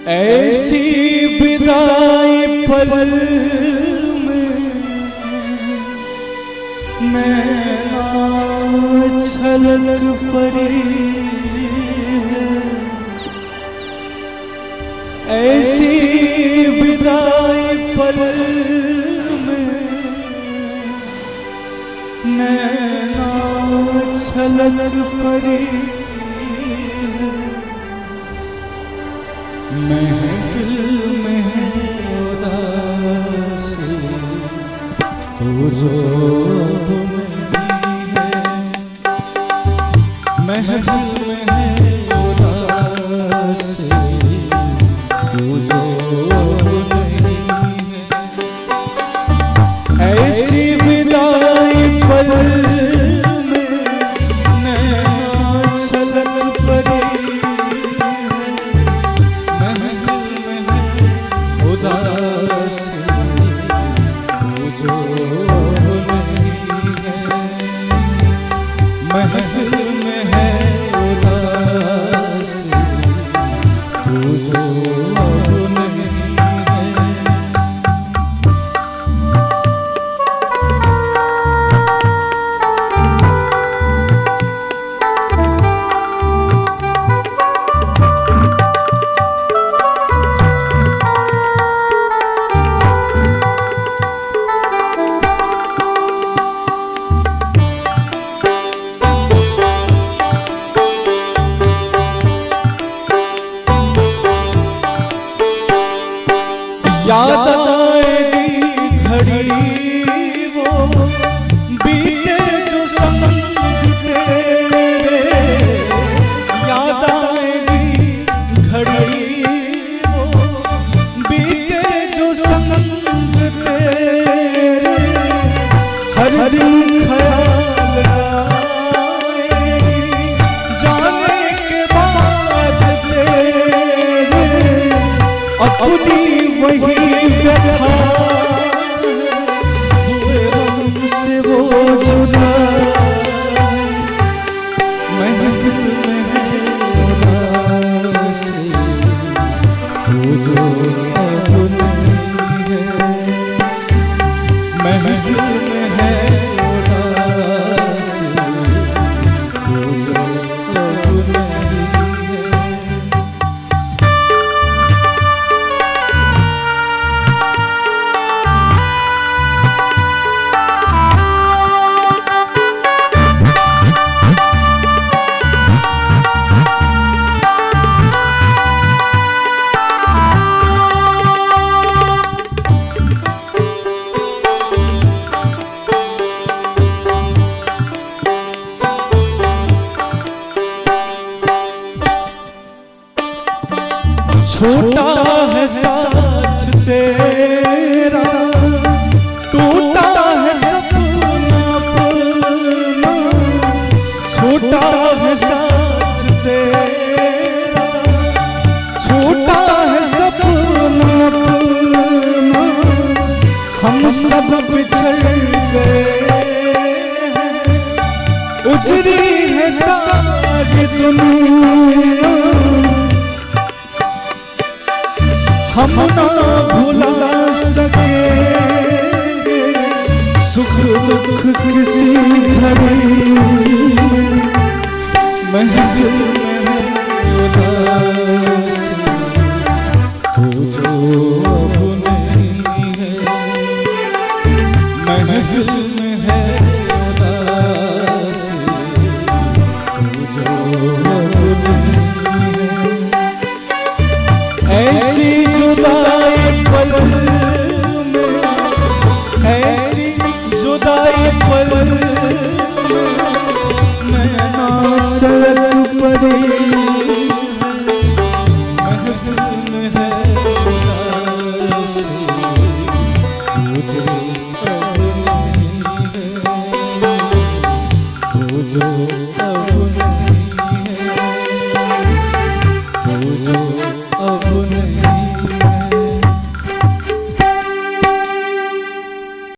ऐसी विदाई पल में नैना छलक पड़ी है। ऐसी विदाई पल में नैना छलक पड़ी है। महफिल में है उदासी तू जो अब नहीं है। महफिल में है उदासी तू जो अब नहीं है। ऐसी विदाई पल में नैना छलक पड़ी महफिल में है उदासी तू जो अब नहीं है। याद आएगी घड़ी वो बीते जो संग तेरे। याद आएगी घड़ी वो बीते जो संग तेरे। हर दिन ख्याल आएगी जाने के बाद तेरे। अपनी वही व्यथा हुए हमसे वो जुदा। महफिल में है उदासी तू जो अब नहीं है। महफिल में है उदासी तू जो अब नहीं है। छोटा है साथ तेरा टूटा है सपना अपना। छोटा है साथ तेरा छोटा है सपना अपना। हम सब बिछड़ गए हैं उजड़ी है सारी दुनिया। हम ना भुला सकेंगे सुख दुख किसी घड़ी में। महफिल में है उदासी तू जो अब नहीं है। महफिल में है उदासी तू जो अब नहीं है। ऐसी जुदाई पल में ऐसी जुदाई पल में नैना छलक पड़ी है। महफिल में है उदासी तू जो अब नहीं है। तू जो अब नहीं है। तू जो अब नहीं